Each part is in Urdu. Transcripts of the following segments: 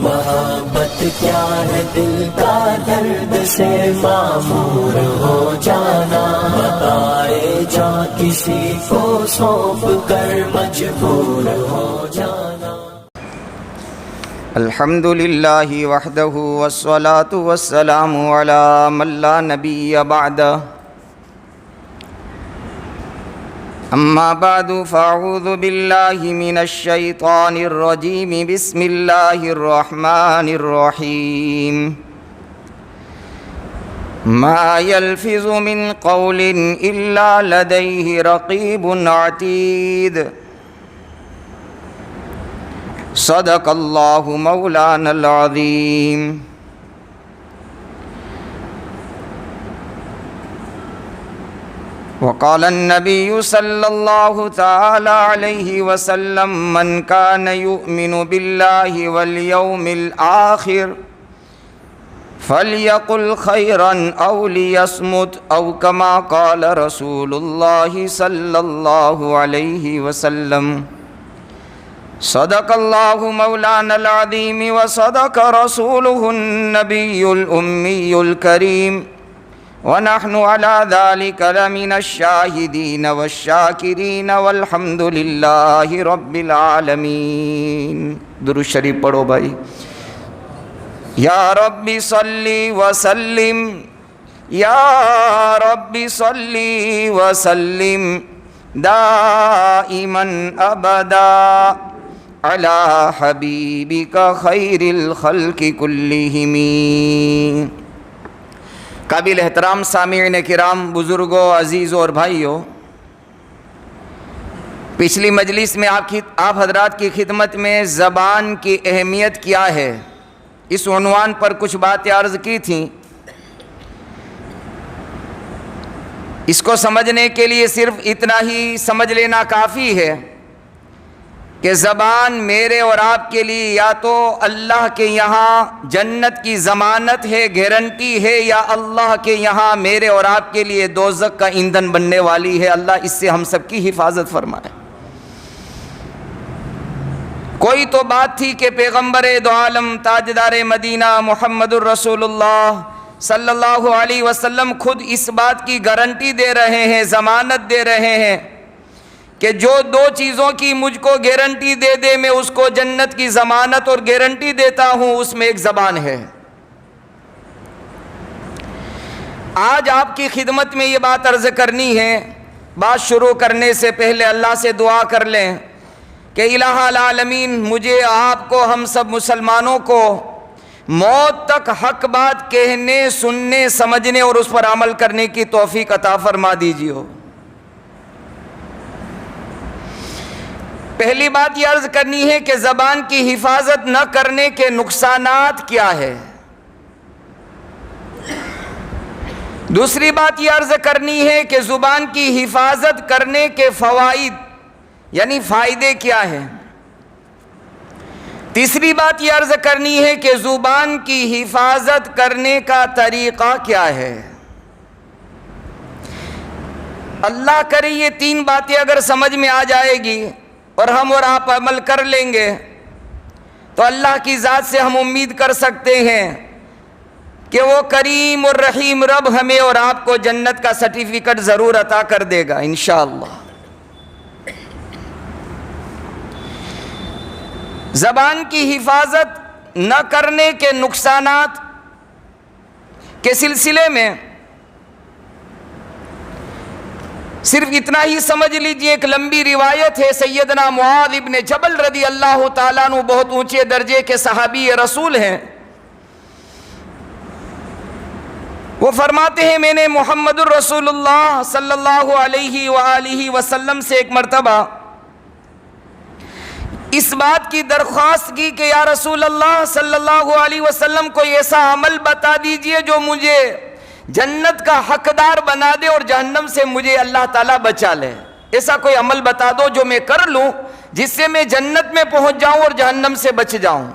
محبت کیا ہے دل کا درد سے معمور ہو جانا، بتائے جا کسی کو سونپ کر مجبور ہو جانا۔ الحمد للہ وحدہ والصلاة والسلام علی من لا نبی بعدہ، اما بعد فاعوذ باللہ من الشیطان الرجیم، بسم اللہ الرحمن الرحیم۔ ما یلفظ من قول الا لدیہ رقیب عتید، صدق اللہ مولانا العظیم۔ وقال النبی صلی اللہ تعالی علیہ وسلم، من کان یؤمن باللہ والیوم الآخر فلیقل خیرا او لیصمت، او کما قال رسول اللہ صلی اللہ علیہ وسلم۔ صدق اللہ مولانا العظیم وصدق رسولہ النبی الامی الکریم، ونحن على ذلك لمن الشاہدین والشاکرین والحمد للہ رب العالمین۔ درود شریف پڑھو بھائی۔ یا رب صلی وسلم، یا رب صلی وسلم دائما ابدا علی حبیبک خیر الخلق کلہم۔ قابل احترام سامعین کرام، بزرگوں، عزیزوں اور بھائیوں، پچھلی مجلس میں آپ حضرات کی خدمت میں زبان کی اہمیت کیا ہے اس عنوان پر کچھ باتیں عرض کی تھیں۔ اس کو سمجھنے کے لیے صرف اتنا ہی سمجھ لینا کافی ہے کہ زبان میرے اور آپ کے لیے یا تو اللہ کے یہاں جنت کی ضمانت ہے، گارنٹی ہے، یا اللہ کے یہاں میرے اور آپ کے لیے دوزخ کا ایندھن بننے والی ہے۔ اللہ اس سے ہم سب کی حفاظت فرمائے۔ کوئی تو بات تھی کہ پیغمبر دو عالم تاجدار مدینہ محمد الرسول اللہ صلی اللہ علیہ وسلم خود اس بات کی گارنٹی دے رہے ہیں، ضمانت دے رہے ہیں کہ جو دو چیزوں کی مجھ کو گارنٹی دے دے، میں اس کو جنت کی ضمانت اور گارنٹی دیتا ہوں۔ اس میں ایک زبان ہے۔ آج آپ کی خدمت میں یہ بات عرض کرنی ہے۔ بات شروع کرنے سے پہلے اللہ سے دعا کر لیں کہ الہ العالمین مجھے، آپ کو، ہم سب مسلمانوں کو موت تک حق بات کہنے، سننے، سمجھنے اور اس پر عمل کرنے کی توفیق عطا فرما دیجیے۔ پہلی بات یہ عرض کرنی ہے کہ زبان کی حفاظت نہ کرنے کے نقصانات کیا ہے۔ دوسری بات یہ عرض کرنی ہے کہ زبان کی حفاظت کرنے کے فوائد یعنی فائدے کیا ہیں۔ تیسری بات یہ عرض کرنی ہے کہ زبان کی حفاظت کرنے کا طریقہ کیا ہے۔ اللہ کرے یہ تین باتیں اگر سمجھ میں آ جائے گی اور ہم اور آپ عمل کر لیں گے تو اللہ کی ذات سے ہم امید کر سکتے ہیں کہ وہ کریم اور رحیم رب ہمیں اور آپ کو جنت کا سرٹیفکیٹ ضرور عطا کر دے گا انشاءاللہ۔ زبان کی حفاظت نہ کرنے کے نقصانات کے سلسلے میں صرف اتنا ہی سمجھ لیجئے، ایک لمبی روایت ہے۔ سیدنا معاذ ابن جبل رضی اللہ تعالیٰ عنہ بہت اونچے درجے کے صحابی رسول ہیں۔ وہ فرماتے ہیں میں نے محمد الرسول اللہ صلی اللہ علیہ وآلہ وسلم سے ایک مرتبہ اس بات کی درخواست کی کہ یا رسول اللہ صلی اللہ علیہ وسلم کوئی ایسا عمل بتا دیجئے جو مجھے جنت کا حقدار بنا دے اور جہنم سے مجھے اللہ تعالیٰ بچا لے۔ ایسا کوئی عمل بتا دو جو میں کر لوں جس سے میں جنت میں پہنچ جاؤں اور جہنم سے بچ جاؤں۔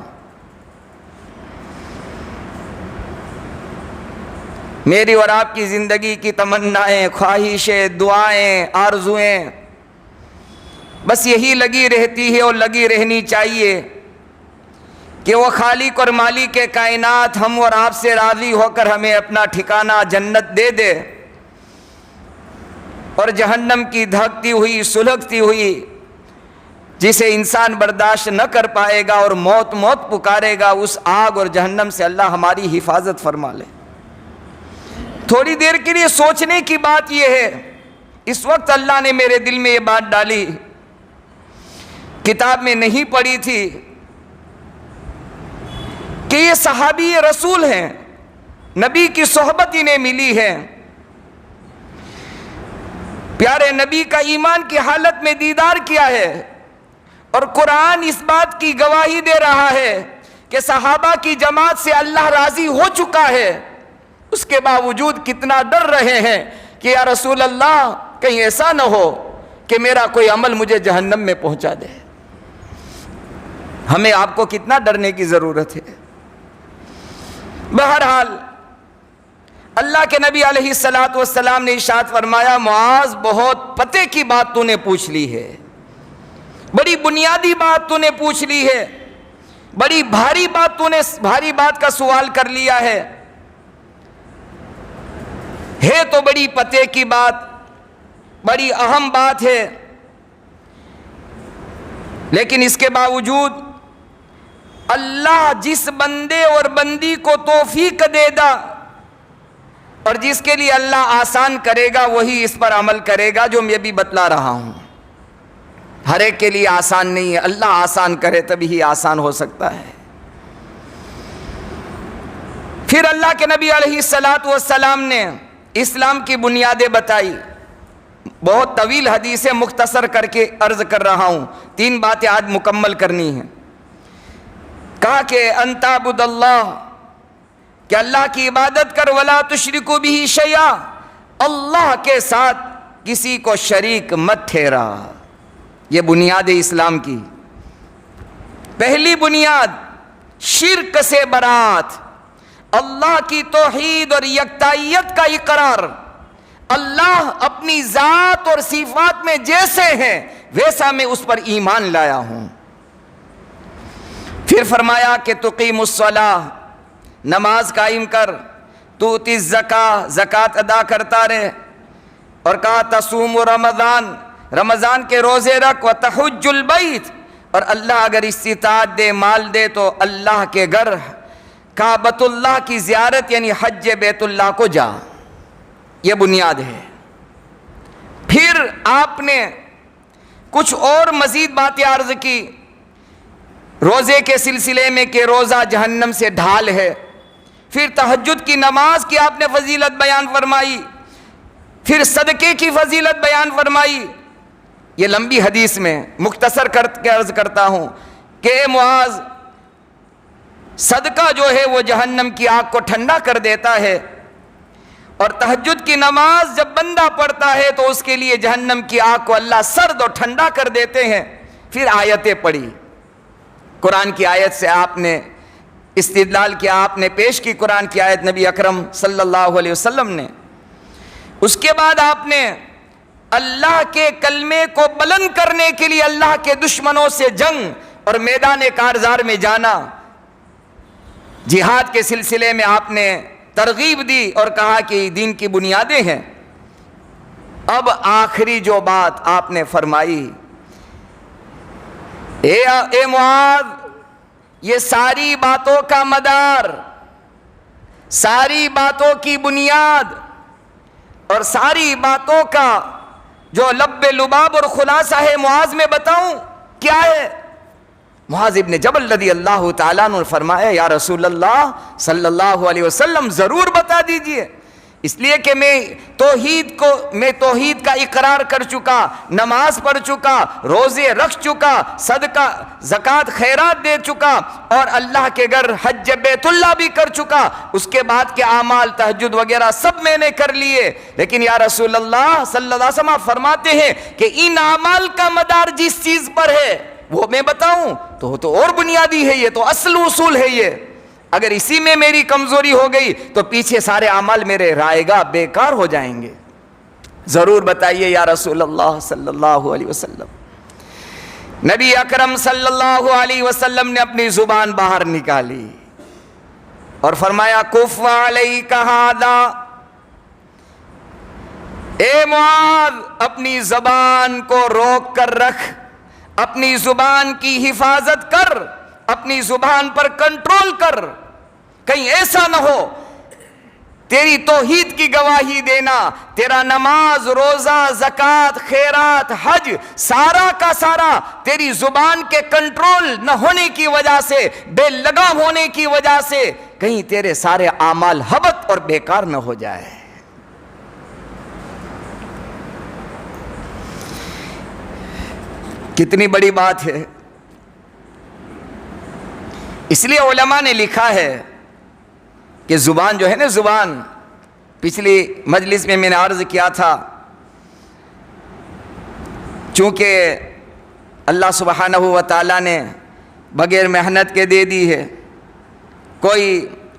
میری اور آپ کی زندگی کی تمنائیں، خواہشیں، دعائیں، آرزویں بس یہی لگی رہتی ہے اور لگی رہنی چاہیے کہ وہ خالق اور مالک کے کائنات ہم اور آپ سے راضی ہو کر ہمیں اپنا ٹھکانہ جنت دے دے، اور جہنم کی دھکتی ہوئی سلگتی ہوئی جسے انسان برداشت نہ کر پائے گا اور موت موت پکارے گا، اس آگ اور جہنم سے اللہ ہماری حفاظت فرما لے۔ تھوڑی دیر کے لیے سوچنے کی بات یہ ہے، اس وقت اللہ نے میرے دل میں یہ بات ڈالی، کتاب میں نہیں پڑھی تھی، کہ یہ صحابی رسول ہیں، نبی کی صحبت انہیں ملی ہے، پیارے نبی کا ایمان کی حالت میں دیدار کیا ہے، اور قرآن اس بات کی گواہی دے رہا ہے کہ صحابہ کی جماعت سے اللہ راضی ہو چکا ہے، اس کے باوجود کتنا ڈر رہے ہیں کہ یا رسول اللہ کہیں ایسا نہ ہو کہ میرا کوئی عمل مجھے جہنم میں پہنچا دے۔ ہمیں آپ کو کتنا ڈرنے کی ضرورت ہے۔ بہرحال اللہ کے نبی علیہ السلام نے ارشاد فرمایا، معاذ بہت پتے کی بات تو نے پوچھ لی ہے، بڑی بنیادی بات تو نے پوچھ لی ہے، بڑی بھاری بات تو نے بھاری بات کا سوال کر لیا ہے تو بڑی پتے کی بات، بڑی اہم بات ہے، لیکن اس کے باوجود اللہ جس بندے اور بندی کو توفیق دے گا اور جس کے لیے اللہ آسان کرے گا وہی اس پر عمل کرے گا، جو میں بھی بتلا رہا ہوں۔ ہر ایک کے لیے آسان نہیں ہے، اللہ آسان کرے تبھی ہی آسان ہو سکتا ہے۔ پھر اللہ کے نبی علیہ السلام نے اسلام کی بنیادیں بتائی، بہت طویل حدیثیں مختصر کر کے عرض کر رہا ہوں، 3 باتیں آج مکمل کرنی ہیں۔ کہا کہ ان تعبد اللہ، کہ اللہ کی عبادت کر، ولا تشرکوا بہ شیئا، اللہ کے ساتھ کسی کو شریک مت ٹھہرا۔ یہ بنیاد اسلام کی پہلی بنیاد، شرک سے برات، اللہ کی توحید اور یکتائیت کا اقرار، اللہ اپنی ذات اور صفات میں جیسے ہیں ویسا میں اس پر ایمان لایا ہوں۔ پھر فرمایا کہ تقیم الصلاۃ، نماز قائم کر، تؤتی الزکاۃ، زکوٰۃ ادا کرتا رہے، اور کہا تصوم رمضان، رمضان کے روزے رکھ، وتحج البیت، اور اللہ اگر استطاعت دے مال دے تو اللہ کے گھر کعبۃ اللہ کی زیارت یعنی حج بیت اللہ کو جا۔ یہ بنیاد ہے۔ پھر آپ نے کچھ اور مزید باتیں عرض کی روزے کے سلسلے میں کہ روزہ جہنم سے ڈھال ہے، پھر تہجد کی نماز کی آپ نے فضیلت بیان فرمائی، پھر صدقے کی فضیلت بیان فرمائی۔ یہ لمبی حدیث میں مختصر کر کے عرض کرتا ہوں کہ اے معاذ، صدقہ جو ہے وہ جہنم کی آگ کو ٹھنڈا کر دیتا ہے، اور تہجد کی نماز جب بندہ پڑھتا ہے تو اس کے لیے جہنم کی آگ کو اللہ سرد اور ٹھنڈا کر دیتے ہیں۔ پھر آیتیں پڑھی، قرآن کی آیت سے آپ نے استدلال کیا، آپ نے پیش کی قرآن کی آیت نبی اکرم صلی اللہ علیہ وسلم نے۔ اس کے بعد آپ نے اللہ کے کلمے کو بلند کرنے کے لیے اللہ کے دشمنوں سے جنگ اور میدان کارزار میں جانا، جہاد کے سلسلے میں آپ نے ترغیب دی اور کہا کہ دین کی بنیادیں ہیں۔ اب آخری جو بات آپ نے فرمائی، اے معاذ، یہ ساری باتوں کا مدار، ساری باتوں کی بنیاد اور ساری باتوں کا جو لب لباب اور خلاصہ ہے، معاذ میں بتاؤں کیا ہے؟ معاذ ابن جبل رضی اللہ تعالیٰ نے فرمایا، یا رسول اللہ صلی اللہ علیہ وسلم ضرور بتا دیجئے، اس لیے کہ میں توحید کا اقرار کر چکا، نماز پڑھ چکا، روزے رکھ چکا، صدقہ زکوٰۃ خیرات دے چکا، اور اللہ کے گھر حج بیت اللہ بھی کر چکا، اس کے بعد کے اعمال تہجد وغیرہ سب میں نے کر لیے، لیکن یا رسول اللہ صلی اللہ علیہ وسلم فرماتے ہیں کہ ان اعمال کا مدار جس چیز پر ہے وہ میں بتاؤں تو اور بنیادی ہے، یہ تو اصل اصول ہے۔ یہ اگر اسی میں میری کمزوری ہو گئی تو پیچھے سارے اعمال میرے رائگاں بیکار ہو جائیں گے۔ ضرور بتائیے یا رسول اللہ صلی اللہ علیہ وسلم۔ نبی اکرم صلی اللہ علیہ وسلم نے اپنی زبان باہر نکالی اور فرمایا کف علیک ھذا، اے معاذ اپنی زبان کو روک کر رکھ، اپنی زبان کی حفاظت کر، اپنی زبان پر کنٹرول کر، کہیں ایسا نہ ہو تیری توحید کی گواہی دینا، تیرا نماز، روزہ، زکوٰۃ، خیرات، حج سارا کا سارا تیری زبان کے کنٹرول نہ ہونے کی وجہ سے، بے لگام ہونے کی وجہ سے کہیں تیرے سارے اعمال ہبط اور بیکار نہ ہو جائے۔ کتنی بڑی بات ہے۔ اس لیے علماء نے لکھا ہے کہ زبان جو ہے نا، زبان، پچھلی مجلس میں نے عرض کیا تھا، چونکہ اللہ سبحانہ و تعالیٰ نے بغیر محنت کے دے دی ہے، کوئی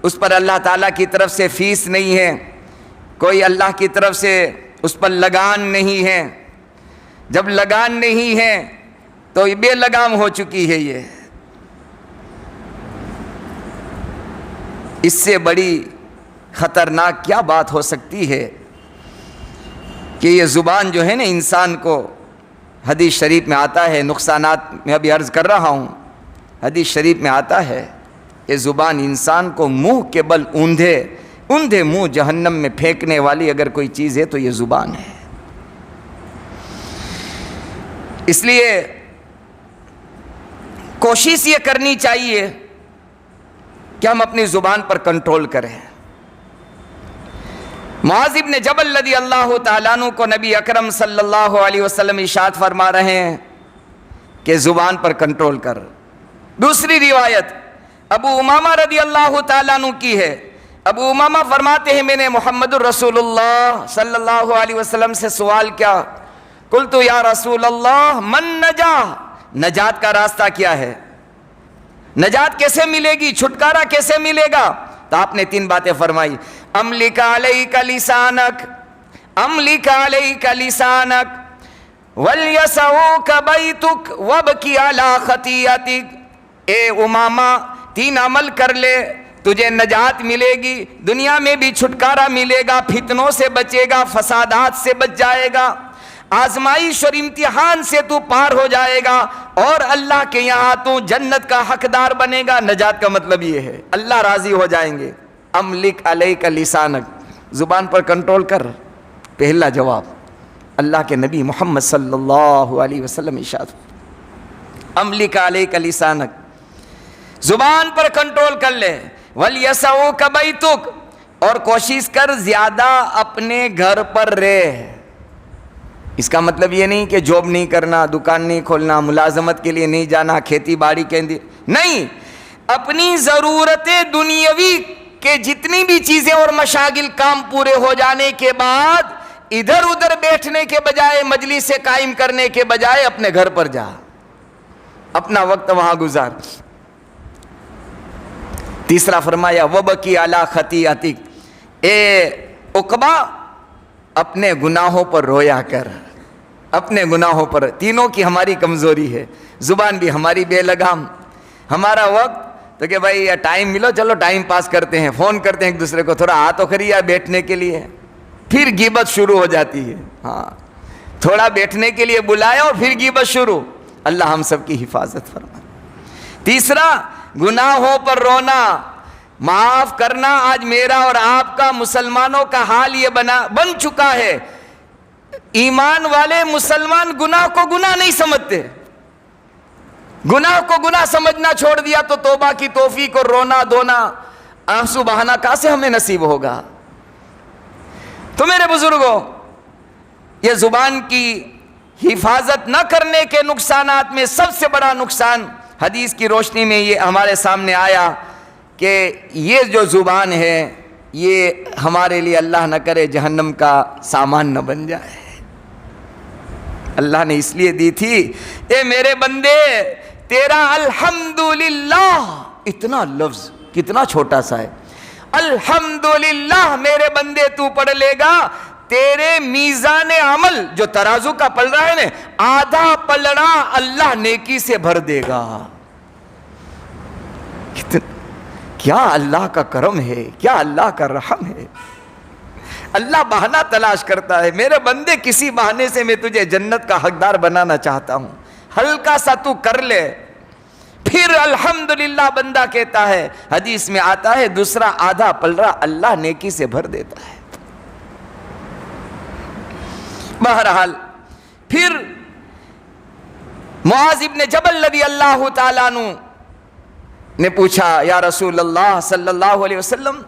اس پر اللہ تعالیٰ کی طرف سے فیس نہیں ہے، کوئی اللہ کی طرف سے اس پر لگان نہیں ہے۔ جب لگان نہیں ہے تو یہ بے لگام ہو چکی ہے۔ یہ اس سے بڑی خطرناک کیا بات ہو سکتی ہے کہ یہ زبان جو ہے نا انسان کو، حدیث شریف میں آتا ہے، نقصانات میں ابھی عرض کر رہا ہوں، حدیث شریف میں آتا ہے کہ زبان انسان کو منہ کے بل اوندھے منہ جہنم میں پھینکنے والی اگر کوئی چیز ہے تو یہ زبان ہے۔ اس لیے کوشش یہ کرنی چاہیے کہ ہم اپنی زبان پر کنٹرول کریں۔ معاذ بن جبل رضی اللہ تعالیٰ عنہ کو نبی اکرم صلی اللہ علیہ وسلم ارشاد فرما رہے ہیں کہ زبان پر کنٹرول کر۔ دوسری روایت ابو امامہ رضی اللہ تعالیٰ عنہ کی ہے۔ ابو امامہ فرماتے ہیں میں نے محمد الرسول اللہ صلی اللہ علیہ وسلم سے سوال کیا، قلت یا رسول اللہ من نجاہ، نجات کا راستہ کیا ہے، نجات کیسے ملے گی، چھٹکارا کیسے ملے گا؟ تو آپ نے 3 باتیں فرمائی، املک علیک لسانک، املک علیک لسانک ولیسعوک بیتک وابکی علی خطیئتک۔ اے امامہ 3 عمل کر لے، تجھے نجات ملے گی، دنیا میں بھی چھٹکارا ملے گا، فتنوں سے بچے گا، فسادات سے بچ جائے گا، آزمائش اور امتحان سے تو پار ہو جائے گا، اور اللہ کے یہاں تو جنت کا حقدار بنے گا۔ نجات کا مطلب یہ ہے اللہ راضی ہو جائیں گے۔ املک علیک لسانک، زبان پر کنٹرول کر۔ پہلا جواب اللہ کے نبی محمد صلی اللہ علیہ وسلم ارشاد، املک علیک لسانک، زبان پر کنٹرول کر لے۔ ولیسعوک بیتک، اور کوشش کر زیادہ اپنے گھر پر رہ۔ اس کا مطلب یہ نہیں کہ جاب نہیں کرنا، دکان نہیں کھولنا، ملازمت کے لیے نہیں جانا، کھیتی باڑی کے نہیں، اپنی ضرورت دنیاوی کے جتنی بھی چیزیں اور مشاغل کام پورے ہو جانے کے بعد ادھر ادھر بیٹھنے کے بجائے، مجلس سے قائم کرنے کے بجائے اپنے گھر پر جا، اپنا وقت وہاں گزار۔ تیسرا فرمایا وبکی علی خطیئتک، اے عقبہ اپنے گناہوں پر رویا کر، اپنے گناہوں پر۔ تینوں کی ہماری کمزوری ہے، زبان بھی ہماری بے لگام، ہمارا وقت تو کہ بھائی ٹائم ملو چلو ٹائم پاس کرتے ہیں، فون کرتے ہیں ایک دوسرے کو، تھوڑا آ تو کریے بیٹھنے کے لیے، پھر غیبت شروع ہو جاتی ہے۔ ہاں تھوڑا بیٹھنے کے لیے بلایا اور پھر غیبت شروع۔ اللہ ہم سب کی حفاظت فرمائے۔ تیسرا گناہوں پر رونا، معاف کرنا۔ آج میرا اور آپ کا مسلمانوں کا حال یہ بن چکا ہے، ایمان والے مسلمان گناہ کو گناہ نہیں سمجھتے، گناہ کو گناہ سمجھنا چھوڑ دیا تو توبہ کی توفیق اور رونا دھونا آنسو بہانا کہاں سے ہمیں نصیب ہوگا؟ تو میرے بزرگوں، یہ زبان کی حفاظت نہ کرنے کے نقصانات میں سب سے بڑا نقصان حدیث کی روشنی میں یہ ہمارے سامنے آیا کہ یہ جو زبان ہے یہ ہمارے لیے اللہ نہ کرے جہنم کا سامان نہ بن جائے۔ اللہ نے اس لیے دی تھی، اے میرے بندے تیرا الحمدللہ، اتنا لفظ کتنا چھوٹا سا ہے، الحمدللہ میرے بندے تو پڑھ لے گا، تیرے میزان عمل جو ترازو کا پل رہا ہے نا، آدھا پلڑا اللہ نیکی سے بھر دے گا. کیا اللہ کا کرم ہے، کیا اللہ کا رحم ہے. اللہ بہانہ تلاش کرتا ہے، میرے بندے کسی بہانے سے میں تجھے جنت کا حقدار بنانا چاہتا ہوں، ہلکا سا تو کر لے. پھر الحمدللہ بندہ کہتا ہے، حدیث میں آتا ہے دوسرا آدھا پلڑا اللہ نیکی سے بھر دیتا ہے. بہرحال پھر معاذ ابن جبل رضی اللہ تعالیٰ عنہ نے پوچھا، یا رسول اللہ صلی اللہ علیہ وسلم،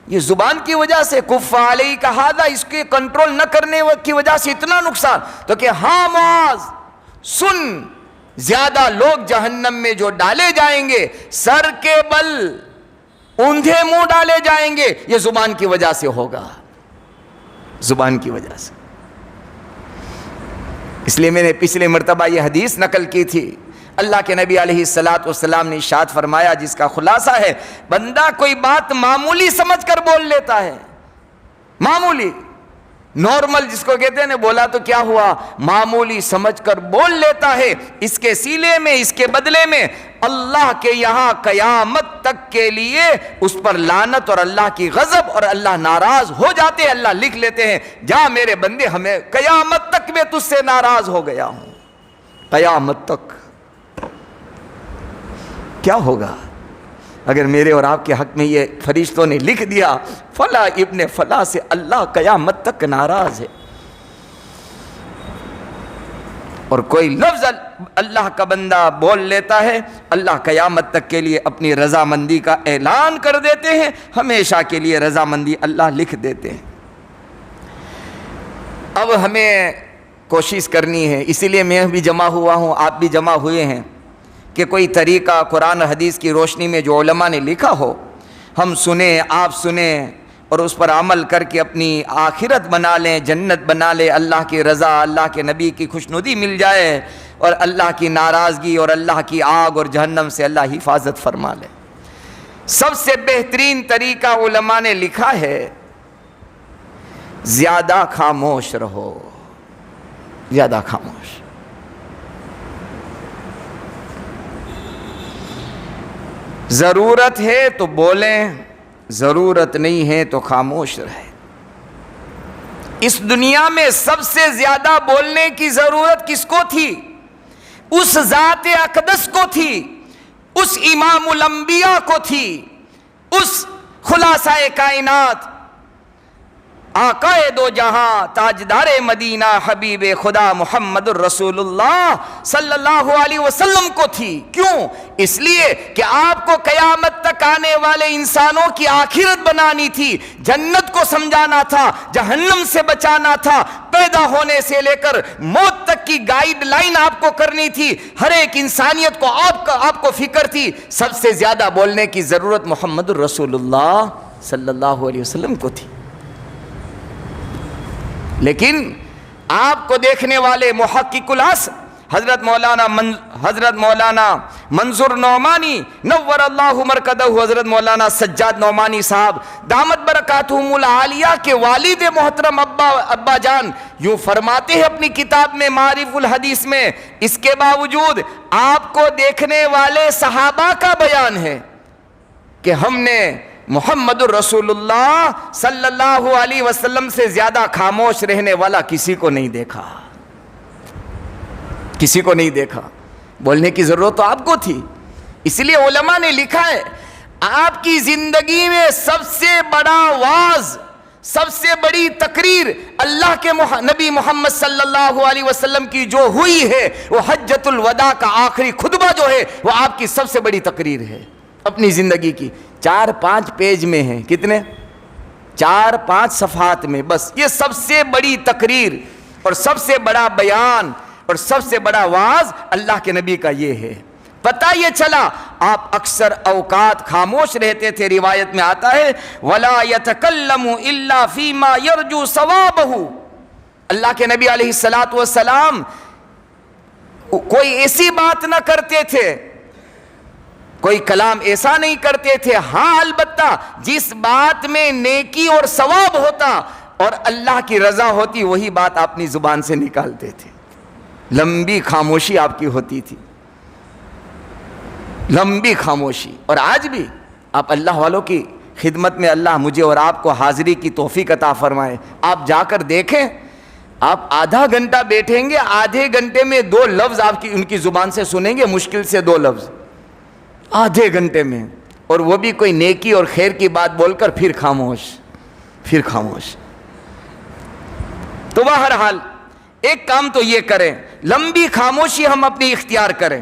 یہ زبان کی وجہ سے کف علیہ کا ہادہ، اس کے کنٹرول نہ کرنے کی وجہ سے اتنا نقصان؟ تو کہ ہاں معاذ سن، زیادہ لوگ جہنم میں جو ڈالے جائیں گے سر کے بل اوندھے منہ ڈالے جائیں گے، یہ زبان کی وجہ سے ہوگا، زبان کی وجہ سے. اس لیے میں نے پچھلے مرتبہ یہ حدیث نقل کی تھی، اللہ کے نبی علیہ الصلوۃ والسلام نے ارشاد فرمایا، جس کا خلاصہ ہے بندہ کوئی بات معمولی سمجھ کر بول لیتا ہے، معمولی نارمل جس کو کہتے ہیں نا، بولا تو کیا ہوا، معمولی سمجھ کر بول لیتا ہے، اس کے سیلے میں، اس کے بدلے میں اللہ کے یہاں قیامت تک کے لیے اس پر لعنت اور اللہ کی غضب اور اللہ ناراض ہو جاتے ہیں. اللہ لکھ لیتے ہیں، جا میرے بندے، ہمیں قیامت تک میں تجھ سے ناراض ہو گیا ہوں. قیامت تک کیا ہوگا اگر میرے اور آپ کے حق میں یہ فرشتوں نے لکھ دیا فلاں ابن فلاں سے اللہ قیامت تک ناراض ہے، اور کوئی لفظ اللہ کا بندہ بول لیتا ہے، اللہ قیامت تک کے لیے اپنی رضامندی کا اعلان کر دیتے ہیں، ہمیشہ کے لیے رضامندی اللہ لکھ دیتے ہیں. اب ہمیں کوشش کرنی ہے، اسی لیے میں بھی جمع ہوا ہوں، آپ بھی جمع ہوئے ہیں، کہ کوئی طریقہ قرآن حدیث کی روشنی میں جو علماء نے لکھا ہو ہم سنیں، آپ سنیں، اور اس پر عمل کر کے اپنی آخرت بنا لیں، جنت بنا لیں، اللہ کی رضا، اللہ کے نبی کی خوشنودی مل جائے، اور اللہ کی ناراضگی اور اللہ کی آگ اور جہنم سے اللہ حفاظت فرما لے. سب سے بہترین طریقہ علماء نے لکھا ہے، زیادہ خاموش رہو، زیادہ خاموش. ضرورت ہے تو بولیں، ضرورت نہیں ہے تو خاموش رہے. اس دنیا میں سب سے زیادہ بولنے کی ضرورت کس کو تھی؟ اس ذات اقدس کو تھی، اس امام الانبیاء کو تھی، اس خلاصہ کائنات، آقا دو جہاں، تاجدار مدینہ، حبیب خدا محمد الرسول اللہ صلی اللہ علیہ وسلم کو تھی. کیوں؟ اس لیے کہ آپ کو قیامت تک آنے والے انسانوں کی آخرت بنانی تھی، جنت کو سمجھانا تھا، جہنم سے بچانا تھا، پیدا ہونے سے لے کر موت تک کی گائیڈ لائن آپ کو کرنی تھی، ہر ایک انسانیت کو آپ کو فکر تھی. سب سے زیادہ بولنے کی ضرورت محمد الرسول اللہ صلی اللہ علیہ وسلم کو تھی. لیکن آپ کو دیکھنے والے محقق العصر حضرت مولانا منظور نعمانی نور اللہ مرکزہ، حضرت مولانا سجاد نعمانی صاحب دامت برکاتہم العالیہ کے والد محترم ابا جان یوں فرماتے ہیں اپنی کتاب میں معارف الحدیث میں، اس کے باوجود آپ کو دیکھنے والے صحابہ کا بیان ہے کہ ہم نے محمد الرسول اللہ صلی اللہ علیہ وسلم سے زیادہ خاموش رہنے والا کسی کو نہیں دیکھا، کسی کو نہیں دیکھا. بولنے کی ضرورت تو آپ کو تھی. اس لیے علماء نے لکھا ہے آپ کی زندگی میں سب سے بڑا واعظ، سب سے بڑی تقریر اللہ کے نبی محمد صلی اللہ علیہ وسلم کی جو ہوئی ہے، وہ حجۃ الوداع کا آخری خطبہ جو ہے وہ آپ کی سب سے بڑی تقریر ہے اپنی زندگی کی. 4-5 پیج میں ہیں، کتنے؟ 4-5 صفحات میں، بس یہ سب سے بڑی تقریر اور سب سے بڑا بیان اور سب سے بڑا واعظ اللہ کے نبی کا یہ ہے. پتہ یہ چلا آپ اکثر اوقات خاموش رہتے تھے. روایت میں آتا ہے وَلَا يَتَكَلَّمُ إِلَّا فِي مَا يَرْجُو ثَوَابَهُ. اللہ کے نبی علیہ الصلوۃ والسلام کوئی ایسی بات نہ کرتے تھے، کوئی کلام ایسا نہیں کرتے تھے، ہاں البتہ جس بات میں نیکی اور ثواب ہوتا اور اللہ کی رضا ہوتی وہی بات اپنی زبان سے نکالتے تھے. لمبی خاموشی آپ کی ہوتی تھی, لمبی خاموشی. اور آج بھی آپ اللہ والوں کی خدمت میں اللہ مجھے اور آپ کو حاضری کی توفیق عطا فرمائے. آپ جا کر دیکھیں, آپ آدھا گھنٹہ بیٹھیں گے, آدھے گھنٹے میں 2 لفظ آپ کی ان کی زبان سے سنیں گے, مشکل سے 2 لفظ آدھے گھنٹے میں, اور وہ بھی کوئی نیکی اور خیر کی بات بول کر پھر خاموش, پھر خاموش. تو بہرحال ایک کام تو یہ کریں, لمبی خاموشی ہم اپنی اختیار کریں.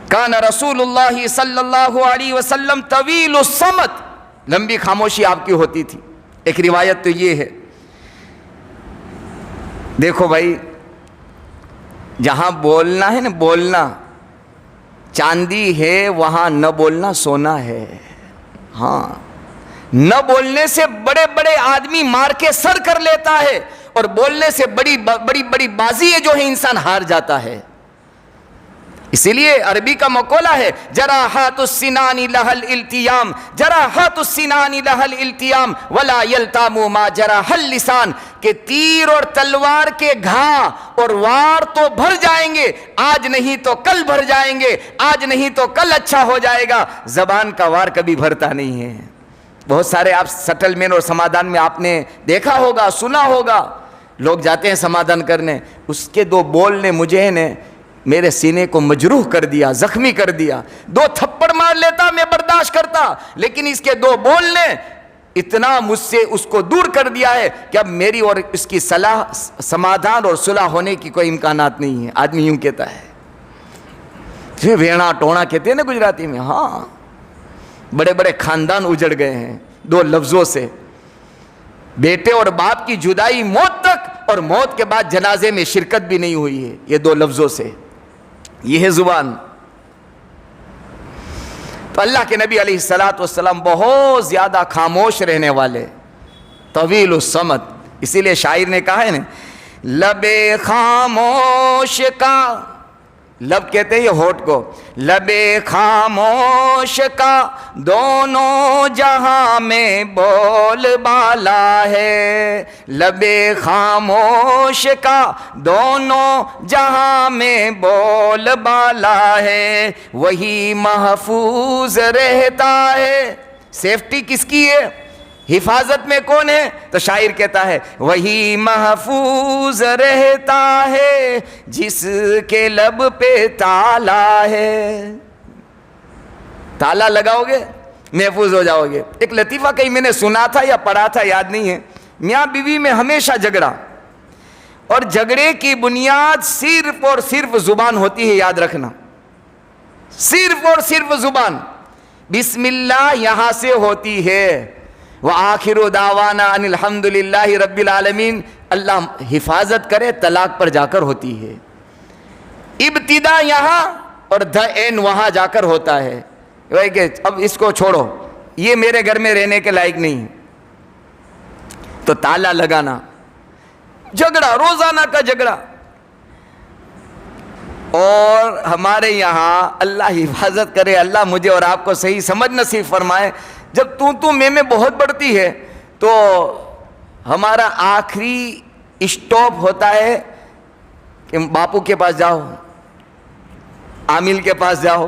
کان رسول اللہ صلی اللہ علیہ وسلم طویل الصمت, لمبی خاموشی آپ کی ہوتی تھی. ایک روایت تو یہ ہے, دیکھو بھائی جہاں بولنا ہے نا, بولنا چاندی ہے, وہاں نہ بولنا سونا ہے. ہاں, نہ بولنے سے بڑے بڑے آدمی مار کے سر کر لیتا ہے, اور بولنے سے بڑی بڑی بڑی بازی جو ہے انسان ہار جاتا ہے. اسی لیے عربی کا مقولہ ہے, جراحات السنان لہل التیام, جراحات السنان لہل التیام ولا یلتام ما جراح اللسان, کہ تیر اور تلوار کے گھاں اور وار تو بھر جائیں گے, آج نہیں تو کل بھر جائیں گے, آج نہیں تو کل اچھا ہو جائے گا. زبان کا وار کبھی بھرتا نہیں ہے. بہت سارے آپ سیٹلمنٹ اور سمادھان میں آپ نے دیکھا ہوگا, سنا ہوگا, لوگ جاتے ہیں سمادھان کرنے, اس کے 2 بول نے مجھے نے میرے سینے کو مجروح کر دیا, زخمی کر دیا. 2 تھپڑ مار لیتا میں برداشت کرتا, لیکن اس کے 2 بول نے اتنا مجھ سے اس کو دور کر دیا ہے کہ اب میری اور اس کی صلاح, سمادھان اور صلح ہونے کی کوئی امکانات نہیں ہے. آدمی یوں کہتا ہے, ویڑا ٹونا کہتے ہیں نا گجراتی میں. ہاں, بڑے بڑے خاندان اجڑ گئے ہیں 2 لفظوں سے. بیٹے اور باپ کی جدائی موت تک, اور موت کے بعد جنازے میں شرکت بھی نہیں ہوئی ہے, یہ 2 لفظوں سے. یہ ہے زبان. تو اللہ کے نبی علیہ الصلوۃ والسلام بہت زیادہ خاموش رہنے والے, طویل الصمت. اسی لیے شاعر نے کہا ہے نا, لب خاموش کا, لب کہتے ہیں یہ ہونٹ کو, لب خاموش کا دونوں جہاں میں بول بالا ہے, لب خاموش کا دونوں جہاں میں بول بالا ہے, وہی محفوظ رہتا ہے. سیفٹی کس کی ہے, حفاظت میں کون ہے؟ تو شاعر کہتا ہے, وہی محفوظ رہتا ہے جس کے لب پہ تالا ہے. تالا لگاؤ گے محفوظ ہو جاؤ گے. ایک لطیفہ کہیں میں نے سنا تھا یا پڑھا تھا, یاد نہیں ہے. میاں بیوی میں ہمیشہ جھگڑا, اور جھگڑے کی بنیاد صرف اور صرف زبان ہوتی ہے, یاد رکھنا, صرف اور صرف زبان. بسم اللہ یہاں سے ہوتی ہے, وآخر دعوانا ان الحمد للہ رب العالمین, اللہ حفاظت کرے, طلاق پر جا کر ہوتی ہے. ابتدا یہاں اور این وہاں جا کر ہوتا ہے. کہ اب اس کو چھوڑو, یہ میرے گھر میں رہنے کے لائق نہیں ہے. تو تالا لگانا, جھگڑا, روزانہ کا جھگڑا. اور ہمارے یہاں اللہ حفاظت کرے, اللہ مجھے اور آپ کو صحیح سمجھ نصیب فرمائے, جب تو میں بہت بڑھتی ہے تو ہمارا آخری اسٹاپ ہوتا ہے کہ باپو کے پاس جاؤ, عامل کے پاس جاؤ,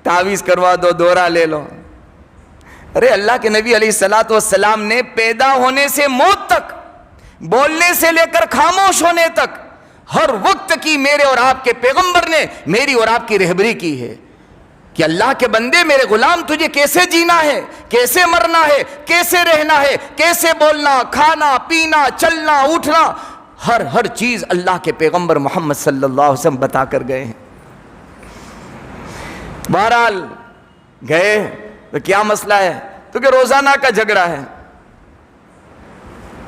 تعویذ کروا دو, دورہ لے لو. ارے اللہ کے نبی علیہ الصلوۃ والسلام نے پیدا ہونے سے موت تک, بولنے سے لے کر خاموش ہونے تک ہر وقت کی میرے اور آپ کے پیغمبر نے میری اور آپ کی رہبری کی ہے کہ اللہ کے بندے, میرے غلام, تجھے کیسے جینا ہے, کیسے مرنا ہے, کیسے رہنا ہے, کیسے بولنا, کھانا, پینا, چلنا, اٹھنا, ہر چیز اللہ کے پیغمبر محمد صلی اللہ علیہ وسلم بتا کر گئے ہیں. بہرحال گئے تو کیا مسئلہ ہے, تو کہ روزانہ کا جھگڑا ہے.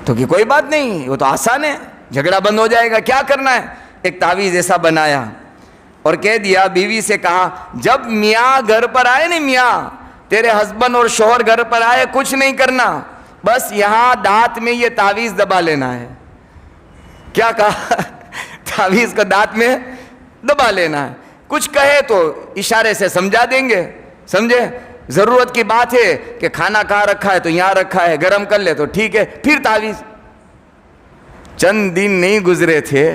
تو کہ کوئی بات نہیں, وہ تو آسان ہے, جھگڑا بند ہو جائے گا, کیا کرنا ہے. ایک تعویذ ایسا بنایا اور کہہ دیا, بیوی سے کہا, جب میاں گھر پر آئے نا, میاں تیرے ہسبینڈ اور شوہر گھر پر آئے, کچھ نہیں کرنا, بس یہاں دانت میں یہ تعویذ دبا لینا ہے. کیا کہا, تعویذ کو دانت میں دبا لینا ہے. کچھ کہے تو اشارے سے سمجھا دیں گے, سمجھے, ضرورت کی بات ہے کہ کھانا کہاں رکھا ہے تو یہاں رکھا ہے، گرم کر لے تو ٹھیک ہے، پھر تعویذ۔ چند دن نہیں گزرے تھے،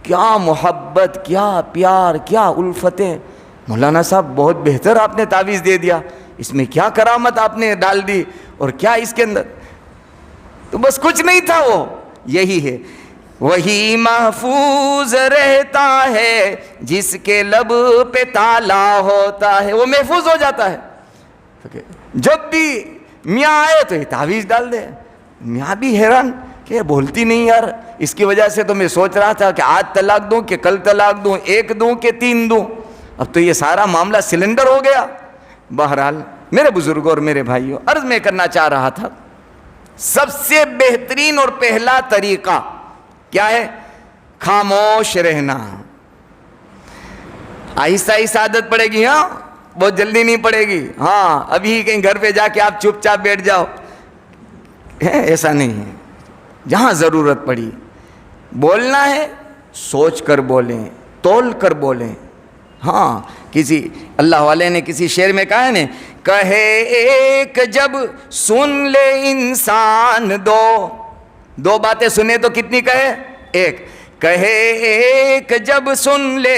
کیا محبت، کیا پیار، کیا الفتیں۔ مولانا صاحب بہت بہتر آپ نے تعویذ دے دیا، اس میں کیا کرامت آپ نے ڈال دی، اور کیا اس کے اندر، تو بس کچھ نہیں تھا، وہ یہی ہے، وہی محفوظ رہتا ہے جس کے لب پہ تالا ہوتا ہے، وہ محفوظ ہو جاتا ہے۔ جب بھی میاں آئے تو یہ تعویذ ڈال دے۔ میاں بھی حیران کہ بولتی نہیں یار، اس کی وجہ سے تو میں سوچ رہا تھا کہ آج طلاق دوں کہ کل طلاق دوں، 1 دوں کہ 3 دوں، اب تو یہ سارا معاملہ سلنڈر ہو گیا۔ بہرحال میرے بزرگوں اور میرے بھائیوں، عرض میں کرنا چاہ رہا تھا، سب سے بہترین اور پہلا طریقہ کیا ہے؟ خاموش رہنا۔ آہستہ آہستہ عادت پڑے گی، ہاں بہت جلدی نہیں پڑے گی، ہاں ابھی کہیں گھر پہ جا کے آپ چپ چاپ بیٹھ جاؤ، ایسا نہیں ہے۔ جہاں ضرورت پڑی بولنا ہے، سوچ کر بولیں، تول کر بولیں۔ ہاں کسی اللہ والے نے کسی شعر میں کہا ہے نا، کہے ایک جب سن لے انسان دو باتیں سنے تو کتنی کہے؟ ایک۔ کہے ایک جب سن لے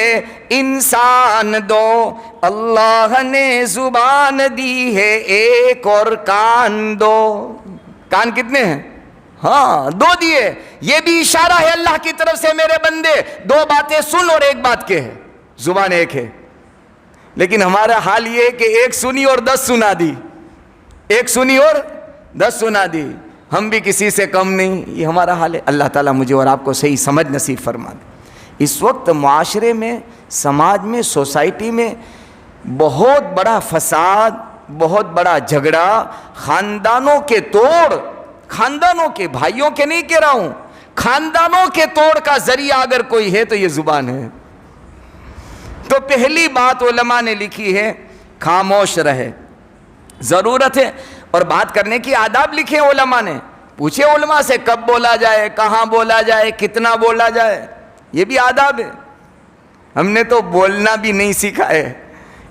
انسان دو، اللہ نے زبان دی ہے ایک اور کان دو۔ کان کتنے ہیں؟ ہاں 2 دیے، یہ بھی اشارہ ہے اللہ کی طرف سے، میرے بندے 2 باتیں سن اور 1 بات کہے، زبان ایک ہے۔ لیکن ہمارا حال یہ ہے کہ 1 سنی اور 10 سنا دی، 1 سنی اور 10 سنا دی، ہم بھی کسی سے کم نہیں، یہ ہمارا حال ہے۔ اللہ تعالیٰ مجھے اور آپ کو صحیح سمجھ نصیب فرما دے۔ اس وقت معاشرے میں، سماج میں، سوسائٹی میں بہت بڑا فساد، بہت بڑا جھگڑا، خاندانوں کے توڑ، خاندانوں کے، بھائیوں کے نہیں کہہ رہا ہوں، خاندانوں کے توڑ کا ذریعہ اگر کوئی ہے تو یہ زبان ہے۔ تو پہلی بات علماء نے لکھی ہے، خاموش رہے۔ ضرورت ہے، اور بات کرنے کی آداب لکھے علماء نے، پوچھے علماء سے کب بولا جائے، کہاں بولا جائے، کتنا بولا جائے، یہ بھی آداب ہے۔ ہم نے تو بولنا بھی نہیں سیکھا ہے،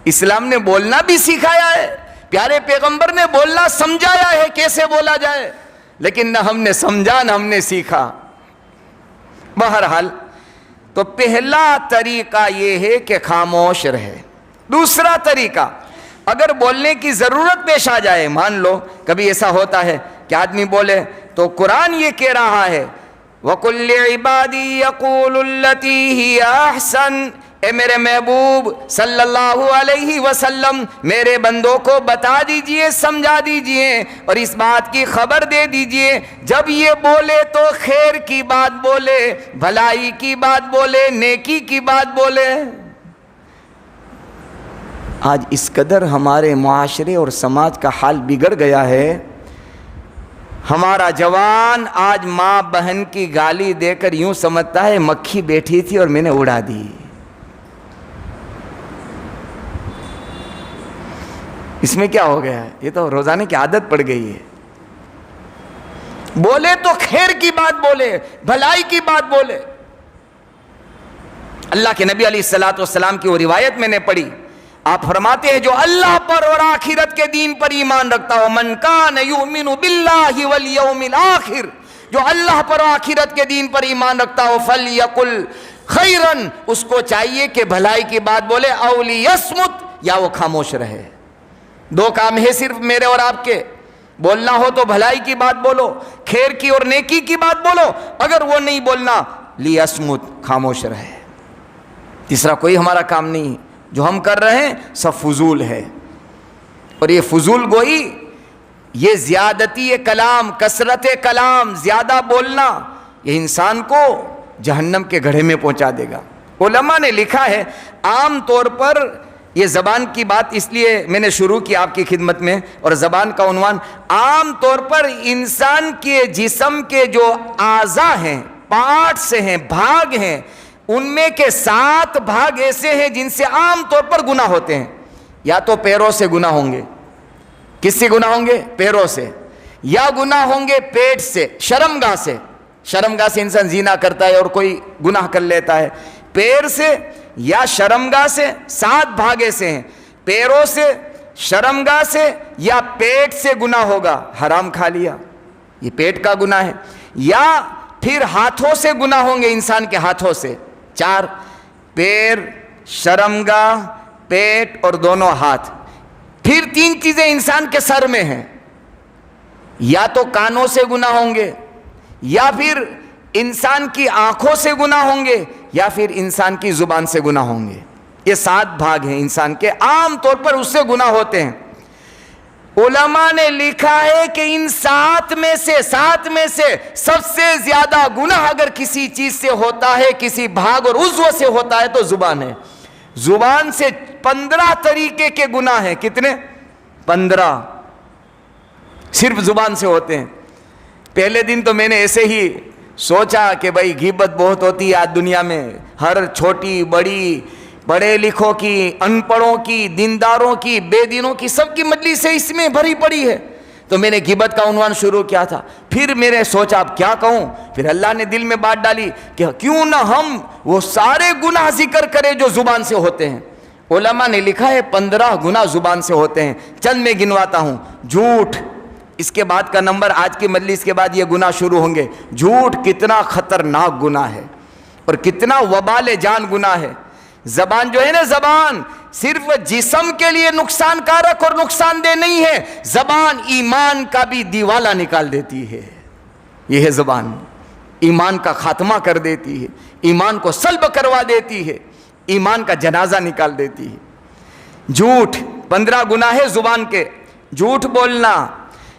اسلام نے بولنا بھی سکھایا ہے، پیارے پیغمبر نے بولنا سمجھایا ہے کیسے بولا جائے، لیکن نہ ہم نے سمجھا نہ ہم نے سیکھا۔ بہرحال تو پہلا طریقہ یہ ہے کہ خاموش رہے۔ دوسرا طریقہ، اگر بولنے کی ضرورت پیش آ جائے، مان لو کبھی ایسا ہوتا ہے کہ آدمی بولے تو قرآن یہ کہہ رہا ہے وَقُلْ لِعِبَادِي يَقُولُ الَّتِي هِيَ أَحْسَنُ، اے میرے محبوب صلی اللہ علیہ وسلم میرے بندوں کو بتا دیجئے، سمجھا دیجئے اور اس بات کی خبر دے دیجئے، جب یہ بولے تو خیر کی بات بولے، بھلائی کی بات بولے، نیکی کی بات بولے۔ آج اس قدر ہمارے معاشرے اور سماج کا حال بگڑ گیا ہے، ہمارا جوان آج ماں بہن کی گالی دے کر یوں سمجھتا ہے مکھی بیٹھی تھی اور میں نے اڑا دی۔ اس میں کیا ہو گیا ہے؟ یہ تو روزانے کی عادت پڑ گئی ہے۔ بولے تو خیر کی بات بولے، بھلائی کی بات بولے۔ اللہ کے نبی علیہ السلام کی وہ روایت میں نے پڑھی، آپ فرماتے ہیں جو اللہ پر اور آخرت کے دین پر ایمان رکھتا ہو، من کان یؤمن باللہ والیوم الآخر، جو اللہ پر اور آخرت کے دین پر ایمان رکھتا ہو، فلیقل خیرا، اس کو چاہیے کہ بھلائی کی بات بولے، او لیصمت، یا وہ خاموش رہے۔ 2 کام ہے صرف میرے اور آپ کے، بولنا ہو تو بھلائی کی بات بولو، خیر کی اور نیکی کی بات بولو، اگر وہ نہیں بولنا لیصمت، خاموش رہے۔ تیسرا کوئی ہمارا کام نہیں، جو ہم کر رہے ہیں سب فضول ہے، اور یہ فضول گوئی، یہ زیادتی کلام، کثرت کلام، زیادہ بولنا، یہ انسان کو جہنم کے گڑھے میں پہنچا دے گا۔ علماء نے لکھا ہے، عام طور پر یہ زبان کی بات اس لیے میں نے شروع کی آپ کی خدمت میں، اور زبان کا عنوان، عام طور پر انسان کے جسم کے جو اعضاء ہیں، پارٹس ہیں، بھاگ ہیں، ان میں کے 7 بھاگ ایسے ہیں جن سے عام طور پر گناہ ہوتے ہیں۔ یا تو پیروں سے گناہ ہوں گے، کس سے گناہ ہوں گے؟ پیروں سے، یا گناہ ہوں گے پیٹ سے، شرمگاہ سے، شرمگاہ سے انسان زنا کرتا ہے اور کوئی گناہ کر لیتا ہے، پیر سے یا شرمگاہ سے، 7 بھاگ ایسے ہیں، پیروں سے، شرمگاہ سے یا پیٹ سے گناہ ہوگا، حرام کھا لیا، یہ پیٹ کا گناہ ہے، یا پھر ہاتھوں سے گناہ ہوں گے، انسان کے ہاتھوں سے۔ 4 پیر، شرمگاہ، پیٹ اور دونوں ہاتھ۔ پھر 3 چیزیں انسان کے سر میں ہیں، یا تو کانوں سے گناہ ہوں گے، یا پھر انسان کی آنکھوں سے گناہ ہوں گے، یا پھر انسان کی زبان سے گناہ ہوں گے۔ یہ 7 بھاگ ہیں انسان کے، عام طور پر اس سے گناہ ہوتے ہیں۔ علماء نے لکھا ہے کہ ان 7 میں سے سب سے زیادہ گناہ اگر کسی چیز سے ہوتا ہے، کسی بھاگ اور عضو سے ہوتا ہے تو زبان ہے۔ زبان سے 15 طریقے کے گناہ ہیں۔ کتنے؟ 15 صرف زبان سے ہوتے ہیں۔ پہلے دن تو میں نے ایسے ہی سوچا کہ بھائی غیبت بہت ہوتی ہے آج دنیا میں، ہر چھوٹی بڑی، پڑھے لکھوں کی، ان پڑھوں کی، دینداروں کی، بے دینوں کی، سب کی مجلسیں اس میں بھری پڑی ہے۔ تو میں نے غیبت کا عنوان شروع کیا تھا، پھر میں نے سوچا اب کیا کہوں، پھر اللہ نے دل میں بات ڈالی کہ کیوں نہ ہم وہ سارے گناہ ذکر کریں جو زبان سے ہوتے ہیں۔ علماء نے لکھا ہے 15 گناہ زبان سے ہوتے ہیں، چند میں گنواتا ہوں۔ جھوٹ، اس کے بعد کا نمبر، آج کی مجلس کے بعد یہ گناہ شروع ہوں گے۔ جھوٹ کتنا خطرناک گناہ ہے اور کتنا وبال جان گناہ ہے۔ زبان جو ہے نا، زبان صرف جسم کے لیے نقصان کارک اور نقصان دہ نہیں ہے، زبان ایمان کا بھی دیوالہ نکال دیتی ہے۔ یہ ہے زبان، ایمان کا خاتمہ کر دیتی ہے، ایمان کو سلب کروا دیتی ہے، ایمان کا جنازہ نکال دیتی ہے۔ جھوٹ 15 گناہ ہے زبان کے۔ جھوٹ بولنا،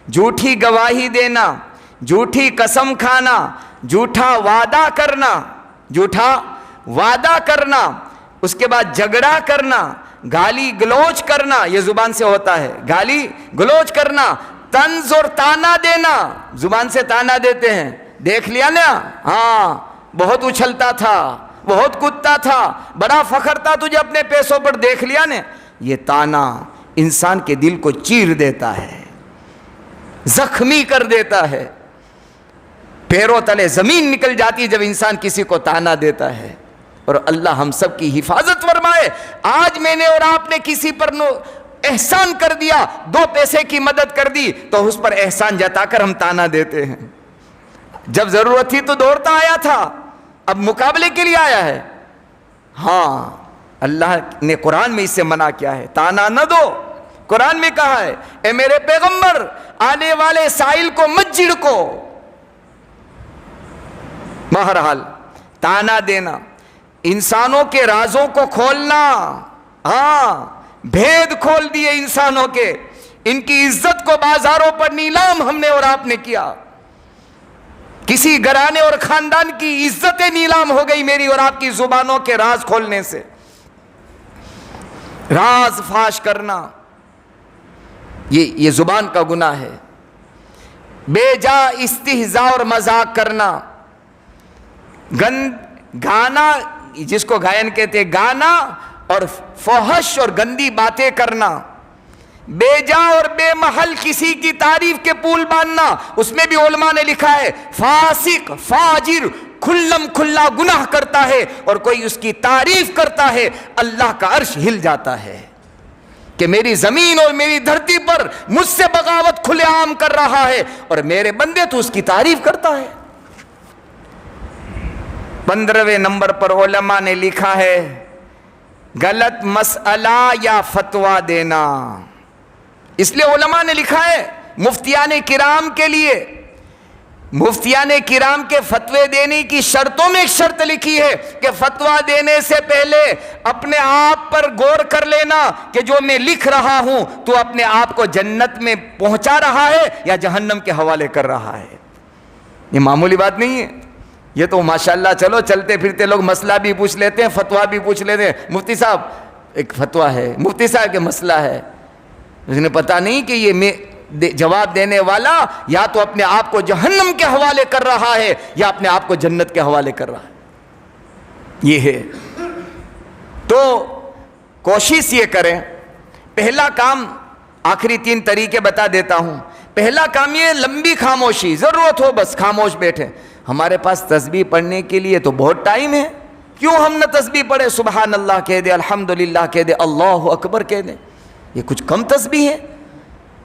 جھوٹی گواہی دینا، جھوٹی قسم کھانا، جھوٹا وعدہ کرنا، اس کے بعد جھگڑا کرنا، گالی گلوچ کرنا، یہ زبان سے ہوتا ہے۔ گالی گلوچ کرنا، طنز اور تانا دینا، زبان سے تانا دیتے ہیں، دیکھ لیا نا، ہاں بہت اچھلتا تھا، بہت کودتا تھا، بڑا فخر تھا تجھے اپنے پیسوں پر، دیکھ لیا نا۔ یہ تانا انسان کے دل کو چیر دیتا ہے، زخمی کر دیتا ہے، پیروں تلے زمین نکل جاتی جب انسان کسی کو تانا دیتا ہے۔ اور اللہ ہم سب کی حفاظت فرمائے۔ آج میں نے اور آپ نے کسی پر احسان کر دیا، 2 پیسے کی مدد کر دی، تو اس پر احسان جتا کر ہم تانا دیتے ہیں۔ جب ضرورت تھی تو دوڑتا آیا تھا، اب مقابلے کے لیے آیا ہے۔ ہاں، اللہ نے قرآن میں اس سے منع کیا ہے، تانا نہ دو۔ قرآن میں کہا ہے، اے میرے پیغمبر، آنے والے سائل کو مت جھڑکو۔ بہرحال تانا دینا، انسانوں کے رازوں کو کھولنا، ہاں بھید کھول دیے انسانوں کے، ان کی عزت کو بازاروں پر نیلام ہم نے اور آپ نے کیا۔ کسی گھرانے اور خاندان کی عزتیں نیلام ہو گئی میری اور آپ کی زبانوں کے راز کھولنے سے۔ راز فاش کرنا، یہ زبان کا گناہ ہے۔ بے جا استہزاء اور مذاق کرنا، گانا، جس کو گائن کہتے ہیں، گانا اور فحش اور گندی باتیں کرنا، بے جا اور بے محل کسی کی تعریف کے پول باندھنا، اس میں بھی علماء نے لکھا ہے فاسق فاجر کھلم کھلا گناہ کرتا ہے، اور کوئی اس کی تعریف کرتا ہے اللہ کا عرش ہل جاتا ہے کہ میری زمین اور میری دھرتی پر مجھ سے بغاوت کھلے عام کر رہا ہے، اور میرے بندے تو اس کی تعریف کرتا ہے۔ 15ویں نمبر پر علماء نے لکھا ہے غلط مسئلہ یا فتویٰ دینا۔ اس لیے علماء نے لکھا ہے مفتیان کرام کے لیے، مفتیان کرام کے فتوے دینے کی شرطوں میں ایک شرط لکھی ہے کہ فتویٰ دینے سے پہلے اپنے آپ پر غور کر لینا کہ جو میں لکھ رہا ہوں تو اپنے آپ کو جنت میں پہنچا رہا ہے یا جہنم کے حوالے کر رہا ہے۔ یہ معمولی بات نہیں ہے، یہ تو ماشاءاللہ چلو چلتے پھرتے لوگ مسئلہ بھی پوچھ لیتے ہیں، فتویٰ بھی پوچھ لیتے ہیں، مفتی صاحب ایک فتویٰ ہے، مفتی صاحب کے مسئلہ ہے، انہیں پتہ نہیں کہ یہ میں جواب دینے والا یا تو اپنے آپ کو جہنم کے حوالے کر رہا ہے یا اپنے آپ کو جنت کے حوالے کر رہا ہے۔ یہ ہے تو کوشش یہ کریں، پہلا کام، آخری 3 طریقے بتا دیتا ہوں۔ پہلا کام یہ لمبی خاموشی، ضرورت ہو بس خاموش بیٹھے۔ ہمارے پاس تسبیح پڑھنے کے لیے تو بہت ٹائم ہے، کیوں ہم نہ تسبیح پڑھے؟ سبحان اللہ کہہ دے، الحمدللہ کہہ دے، اللہ اکبر کہہ دے۔ یہ کچھ کم تسبیح ہے؟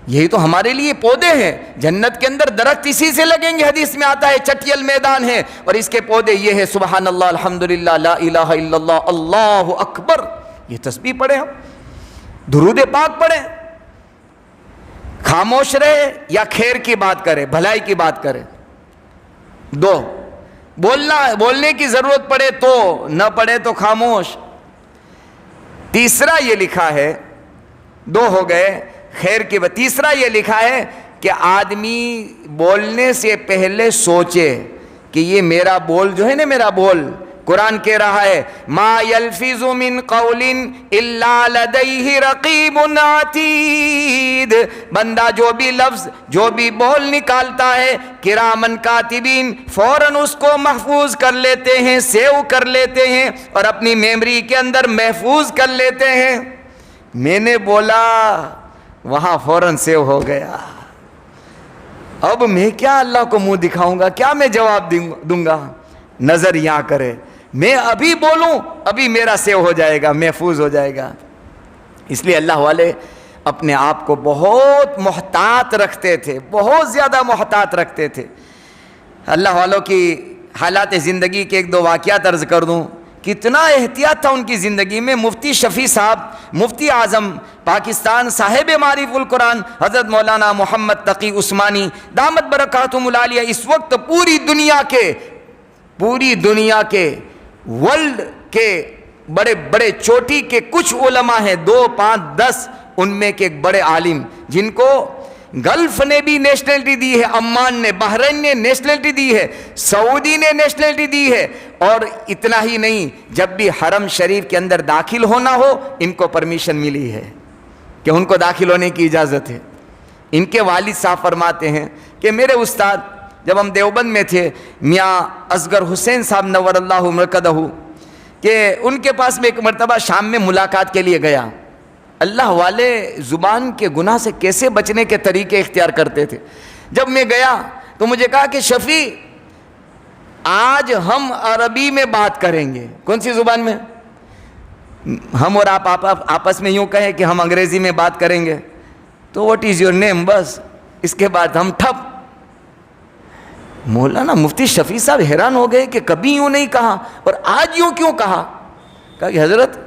یہی تو ہمارے لیے پودے ہیں. جنت کے اندر درخت اسی سے لگیں گے. حدیث میں آتا ہے چٹیل میدان ہے اور اس کے پودے یہ ہے سبحان اللہ الحمدللہ لا الہ الا اللہ اللہ اکبر. یہ تسبیح پڑھیں ہم, درود پاک پڑھیں. خاموش رہے یا خیر کی بات کرے, بھلائی کی بات کرے. دو, بولنے کی ضرورت پڑے تو, نہ پڑے تو خاموش. تیسرا یہ لکھا ہے, دو ہو گئے خیر کی بات. تیسرا یہ لکھا ہے کہ آدمی بولنے سے پہلے سوچے کہ یہ میرا بول جو ہے نا, میرا بول, قرآن کہہ رہا ہے ما یلفظ من قول الا لدیہ رقیب عتید. بندہ جو بھی لفظ, جو بھی بول نکالتا ہے, کرامن کاتبین فوراً اس کو محفوظ کر لیتے ہیں, سیو کر لیتے ہیں اور اپنی میموری کے اندر محفوظ کر لیتے ہیں. میں نے بولا, وہاں فوراً سیو ہو گیا. اب میں کیا اللہ کو منہ دکھاؤں گا, کیا میں جواب دوں گا؟ نظر یہاں کرے, میں ابھی بولوں ابھی میرا سیو ہو جائے گا, محفوظ ہو جائے گا. اس لیے اللہ والے اپنے آپ کو بہت محتاط رکھتے تھے, بہت زیادہ محتاط رکھتے تھے. اللہ والوں کی حالات زندگی کے ایک دو واقعات عرض کر دوں. کتنا احتیاط تھا ان کی زندگی میں. مفتی شفیع صاحب, مفتی اعظم پاکستان, صاحب معارف القرآن حضرت مولانا محمد تقی عثمانی دامت برکاتہم العالیہ, اس وقت پوری دنیا کے ورلڈ کے بڑے بڑے چوٹی کے کچھ علماء ہیں, 2 5 10, ان میں کے ایک بڑے عالم جن کو گلف نے بھی نیشنلٹی دی ہے, عمان نے, بحرین نے نیشنلٹی دی ہے, سعودی نے نیشنلٹی دی ہے. اور اتنا ہی نہیں, جب بھی حرم شریف کے اندر داخل ہونا ہو ان کو پرمیشن ملی ہے کہ ان کو داخل ہونے کی اجازت ہے. ان کے والد صاحب فرماتے ہیں کہ میرے استاد جب ہم دیوبند میں تھے, میاں اصغر حسین صاحب نور اللہ مرکزہ, کہ ان کے پاس میں ایک مرتبہ شام میں ملاقات کے لیے گیا. اللہ والے زبان کے گناہ سے کیسے بچنے کے طریقے اختیار کرتے تھے. جب میں گیا تو مجھے کہا کہ شفیع آج ہم عربی میں بات کریں گے. کون سی زبان میں؟ ہم اور آپ آپس میں یوں کہیں کہ ہم انگریزی میں بات کریں گے تو واٹ از یور نیم, بس اس کے بعد ہم ٹھپ. مولانا مفتی شفیع صاحب حیران ہو گئے کہ کبھی یوں نہیں کہا اور آج یوں کیوں کہا. کہا کہ حضرت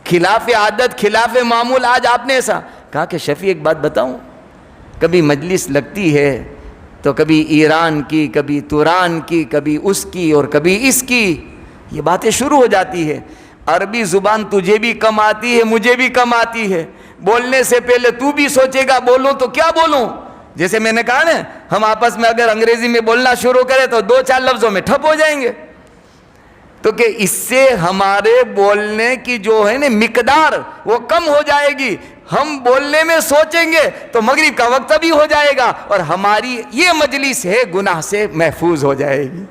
خلاف عادت خلاف معمول آج آپ نے ایسا کہا. کہ شفیع ایک بات بتاؤں, کبھی مجلس لگتی ہے تو کبھی ایران کی, کبھی توران کی, کبھی اس کی اور کبھی اس کی, یہ باتیں شروع ہو جاتی ہے. عربی زبان تجھے بھی کم آتی ہے, مجھے بھی کم آتی ہے. بولنے سے پہلے تو بھی سوچے گا بولوں تو کیا بولوں. جیسے میں نے کہا نا, ہم آپس میں اگر انگریزی میں بولنا شروع کریں تو 2-4 لفظوں میں ٹھپ ہو جائیں گے. تو کہ اس سے ہمارے بولنے کی جو ہے نا مقدار وہ کم ہو جائے گی. ہم بولنے میں سوچیں گے تو مغرب کا وقت بھی ہو جائے گا اور ہماری یہ مجلس ہے گناہ سے محفوظ ہو جائے گی.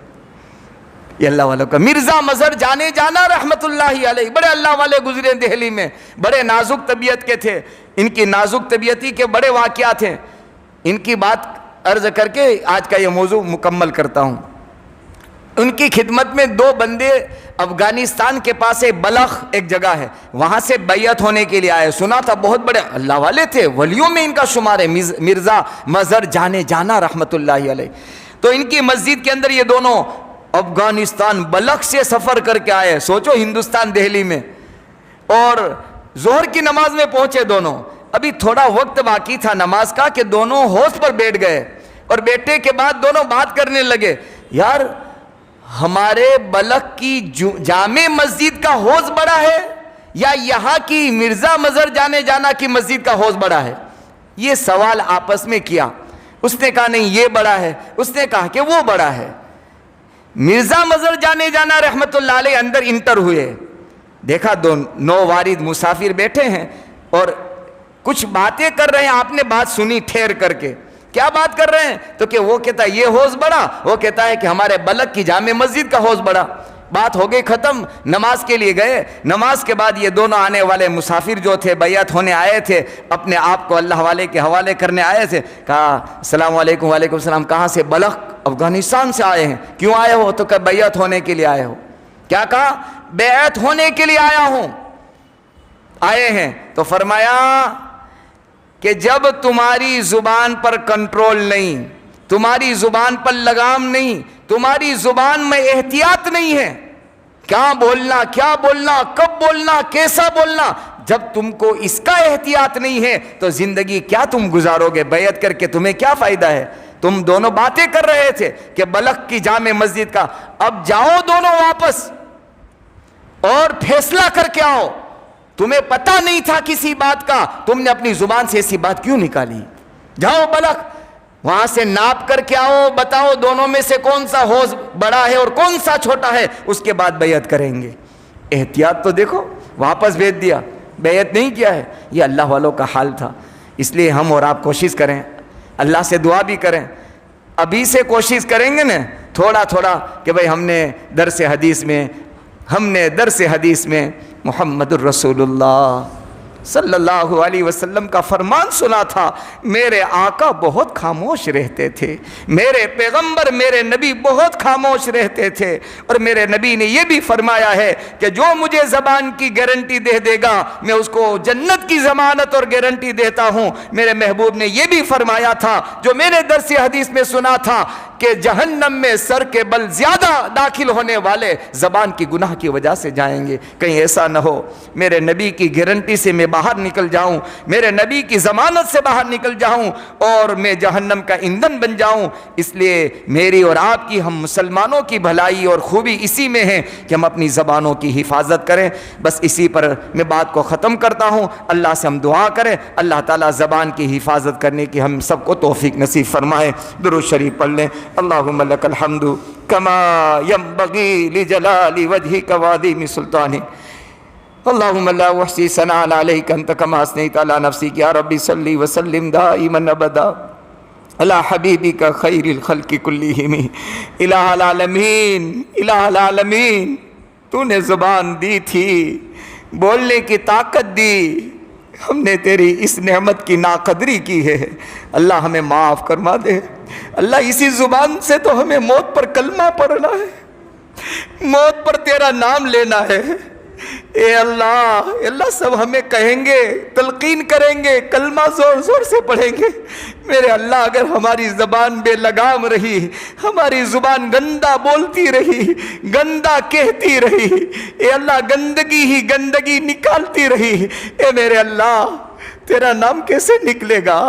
یہ اللہ والوں کا. مرزا مظہر جانے جانا رحمت اللہ علیہ, بڑے اللہ والے گزرے دہلی میں, بڑے نازک طبیعت کے تھے. ان کی نازک طبیعتی کے بڑے واقعات ہیں. ان کی بات عرض کر کے آج کا یہ موضوع مکمل کرتا ہوں. ان کی خدمت میں 2 بندے افغانستان کے پاس بلخ ایک جگہ ہے, وہاں سے بیعت ہونے کے لیے آئے. سنا تھا بہت بڑے اللہ والے تھے, ولیوں میں ان کا شمار ہے. مرزا مظہر جانے جانا رحمت اللہ علیہ. تو ان کی مسجد کے اندر یہ دونوں افغانستان بلخ سے سفر کر کے آئے. سوچو ہندوستان دہلی میں, اور ظہر کی نماز میں پہنچے دونوں. ابھی تھوڑا وقت باقی تھا نماز کا کہ دونوں حوض پر بیٹھ گئے اور بیٹھنے کے بعد دونوں بات کرنے لگے. یار ہمارے بلخ کی جامع مسجد کا حوض بڑا ہے یا یہاں کی مرزا مظہر جانے جانا کی مسجد کا حوض بڑا ہے؟ یہ سوال آپس میں کیا. اس نے کہا نہیں یہ بڑا ہے, اس نے کہا کہ وہ بڑا ہے. مرزا مظہر جانے جانا رحمت اللہ علیہ اندر انٹر ہوئے, دیکھا 2 نووارد مسافر بیٹھے ہیں اور کچھ باتیں کر رہے ہیں. آپ نے بات سنی ٹھہر کر کے, کیا بات کر رہے ہیں؟ تو کہ وہ کہتا ہے یہ حوض بڑا, وہ کہتا ہے کہ ہمارے بلخ کی جامع مسجد کا حوض بڑا. بات ہو گئی ختم, نماز کے لیے گئے. نماز کے بعد یہ دونوں آنے والے مسافر جو تھے بیعت ہونے آئے تھے, اپنے آپ کو اللہ والے کے حوالے کرنے آئے تھے. کہا السلام علیکم. وعلیکم السلام. کہاں سے؟ بلخ افغانستان سے آئے ہیں. کیوں آئے ہو؟ تو کہ بیعت ہونے کے لیے آئے ہو. کیا کہا؟ بیعت ہونے کے لیے آیا ہوں. آئے ہیں. تو فرمایا کہ جب تمہاری زبان پر کنٹرول نہیں، تمہاری زبان پر لگام نہیں، تمہاری زبان میں احتیاط نہیں ہے، کیا بولنا، کیا بولنا، کب بولنا، کیسا بولنا، جب تم کو اس کا احتیاط نہیں ہے تو زندگی کیا تم گزارو گے؟ بیعت کر کے تمہیں کیا فائدہ ہے؟ تم دونوں باتیں کر رہے تھے کہ بلخ کی جامع مسجد کا، اب جاؤ دونوں واپس اور فیصلہ کر کے آؤ۔ تمہیں پتہ نہیں تھا کسی بات کا، تم نے اپنی زبان سے ایسی بات کیوں نکالی؟ جاؤ بلخ، وہاں سے ناپ کر کے آؤ، بتاؤ دونوں میں سے کون سا حوض بڑا ہے اور کون سا چھوٹا ہے، اس کے بعد بیعت کریں گے۔ احتیاط تو دیکھو، واپس بھیج دیا، بیعت نہیں کیا ہے۔ یہ اللہ والوں کا حال تھا۔ اس لیے ہم اور آپ کوشش کریں، اللہ سے دعا بھی کریں، ابھی سے کوشش کریں گے نا تھوڑا تھوڑا کہ بھئی ہم نے درس حدیث میں محمد الرسول اللہ صلی اللہ علیہ وسلم کا فرمان سنا تھا۔ میرے آقا بہت خاموش رہتے تھے، میرے پیغمبر میرے نبی بہت خاموش رہتے تھے، اور میرے نبی نے یہ بھی فرمایا ہے کہ جو مجھے زبان کی گارنٹی دے دے گا میں اس کو جنت کی ضمانت اور گارنٹی دیتا ہوں۔ میرے محبوب نے یہ بھی فرمایا تھا جو میں نے درس حدیث میں سنا تھا کہ جہنم میں سر کے بل زیادہ داخل ہونے والے زبان کی گناہ کی وجہ سے جائیں گے۔ کہیں ایسا نہ ہو میرے نبی کی گارنٹی سے میں باہر نکل جاؤں، میرے نبی کی ضمانت سے باہر نکل جاؤں اور میں جہنم کا ایندھن بن جاؤں۔ اس لیے میری اور آپ کی، ہم مسلمانوں کی بھلائی اور خوبی اسی میں ہے کہ ہم اپنی زبانوں کی حفاظت کریں۔ بس اسی پر میں بات کو ختم کرتا ہوں۔ اللہ سے ہم دعا کریں، اللہ تعالیٰ زبان کی حفاظت کرنے کی ہم سب کو توفیق نصیب فرمائے۔ درود شریف پڑھ لیں۔ اللہم لک الحمد کما ینبغی لجلال وجہک وعظیم سلطانک، اللہم لا احصی ثناء علیک انت کما اثنیت علی نفسک، یا رب صلی وسلم دائما ابدا علی حبیبک خیر الخلق کلہم۔ الہ العالمین، الہ العالمین، تو نے زبان دی تھی، بولنے کی طاقت دی، ہم نے تیری اس نعمت کی ناقدری کی ہے، اللہ ہمیں معاف فرما دے۔ اللہ اسی زبان سے تو ہمیں موت پر کلمہ پڑھنا ہے، موت پر تیرا نام لینا ہے۔ اے اللہ، اللہ سب ہمیں کہیں گے، تلقین کریں گے، کلمہ زور زور سے پڑھیں گے۔ میرے اللہ اگر ہماری زبان بے لگام رہی، ہماری زبان گندہ بولتی رہی، گندہ کہتی رہی، اے اللہ گندگی ہی گندگی نکالتی رہی، اے میرے اللہ تیرا نام کیسے نکلے گا؟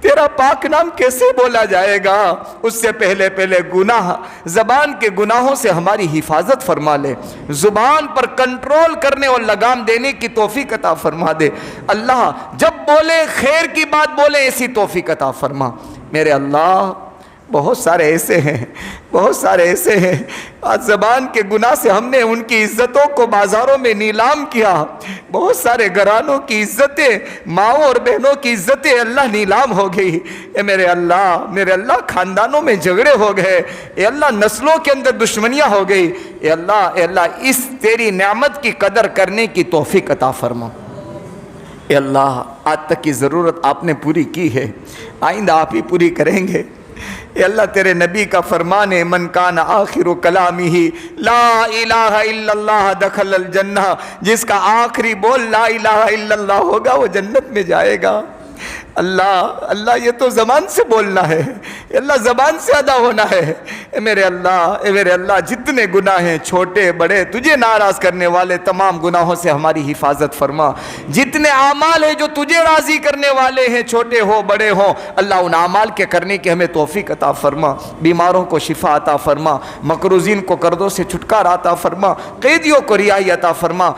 تیرا پاک نام کیسے بولا جائے گا؟ اس سے پہلے گناہ، زبان کے گناہوں سے ہماری حفاظت فرما لے، زبان پر کنٹرول کرنے اور لگام دینے کی توفیق عطا فرما دے۔ اللہ جب بولے خیر کی بات بولے، ایسی توفیق عطا فرما۔ میرے اللہ بہت سارے ایسے ہیں آج زبان کے گناہ سے ہم نے ان کی عزتوں کو بازاروں میں نیلام کیا۔ بہت سارے گھرانوں کی عزتیں، ماؤں اور بہنوں کی عزتیں اللہ نیلام ہو گئی۔ اے میرے اللہ خاندانوں میں جھگڑے ہو گئے، اے اللہ نسلوں کے اندر دشمنیاں ہو گئی۔ اے اللہ اس تیری نعمت کی قدر کرنے کی توفیق عطا فرما۔ اے اللہ آج تک کی ضرورت آپ نے پوری کی ہے، آئندہ آپ ہی پوری کریں گے۔ اے اللہ تیرے نبی کا فرمان ہے، من کان آخر کلامہ لا الہ الا اللہ دخل الجنہ، جس کا آخری بول لا الہ الا اللہ ہوگا وہ جنت میں جائے گا۔ اللہ یہ تو زبان سے بولنا ہے، اللہ زبان سے ادا ہونا ہے۔ اے میرے اللہ جتنے گناہ ہیں چھوٹے بڑے تجھے ناراض کرنے والے، تمام گناہوں سے ہماری حفاظت فرما۔ جتنے اعمال ہیں جو تجھے راضی کرنے والے ہیں، چھوٹے ہو بڑے ہوں، اللہ ان اعمال کے کرنے کی ہمیں توفیق عطا فرما۔ بیماروں کو شفا عطا فرما، مقروضین کو قرضوں سے چھٹکارا عطا فرما، قیدیوں کو رہائی عطا فرما،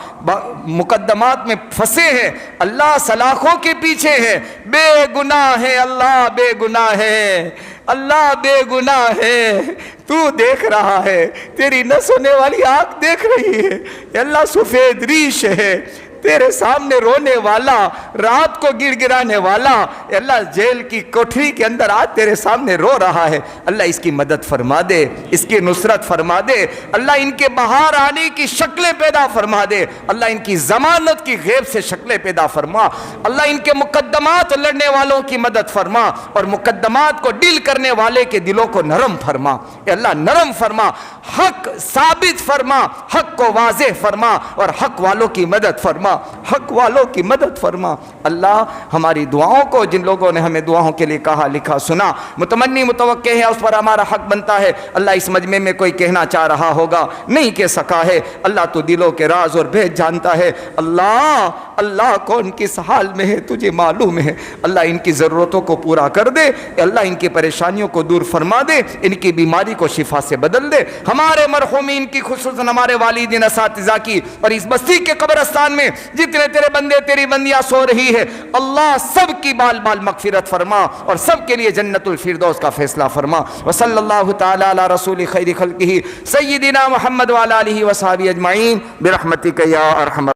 مقدمات میں پھنسے ہیں اللہ سلاخوں کے پیچھے ہیں، بے گناہ ہے اللہ، بے گناہ ہے اللہ، بے گناہ ہے، تو دیکھ رہا ہے، تیری نہ سونے والی آنکھ دیکھ رہی ہے۔ اے اللہ سفید ریش ہے تیرے سامنے رونے والا، رات کو گڑ گڑانے والا، اے اللہ جیل کی کوٹھری کے اندر آج تیرے سامنے رو رہا ہے۔ اللہ اس کی مدد فرما دے، اس کی نصرت فرما دے، اللہ ان کے باہر آنے کی شکلیں پیدا فرما دے، اللہ ان کی ضمانت کی غیب سے شکلیں پیدا فرما، اللہ ان کے مقدمات لڑنے والوں کی مدد فرما، اور مقدمات کو ڈیل کرنے والے کے دلوں کو نرم فرما۔ اے اللہ نرم فرما، حق ثابت فرما، حق کو واضح فرما، اور حق والوں کی مدد فرما۔ فرما, حق والوں کی مدد فرما. اللہ ہماری دعاؤں کو, جن لوگوں نے ہمیں دعاؤں کے لیے کہا, لکھا, سنا, متمنی متوقع ہے, اس پر ہمارا حق بنتا ہے. اللہ اس مجمع میں کوئی کہنا چاہ رہا ہوگا, نہیں کہہ سکا ہے, اللہ تو دلوں کے راز اور بھید جانتا ہے. اللہ کون کس حال میں ہے تجھے معلوم ہے. اللہ ان کی ضرورتوں کو پورا کر دے, اللہ ان کی پریشانیوں کو دور فرما دے, ان کی بیماری کو شفا سے بدل دے. ہمارے مرحومین کی, خصوصاً ہمارے والدین اساتذہ کی, اور اس بستی کے قبرستان میں جتنے تیرے بندے تیری بندیاں سو رہی ہے, اللہ سب کی بال بال مغفرت فرما اور سب کے لیے جنت الفردوس کا فیصلہ فرما. وصلی اللہ تعالی علی رسول خیر خلقہ سیدنا محمد وعلی آلہ وصحبہ اجمعین برحمتک یا ارحم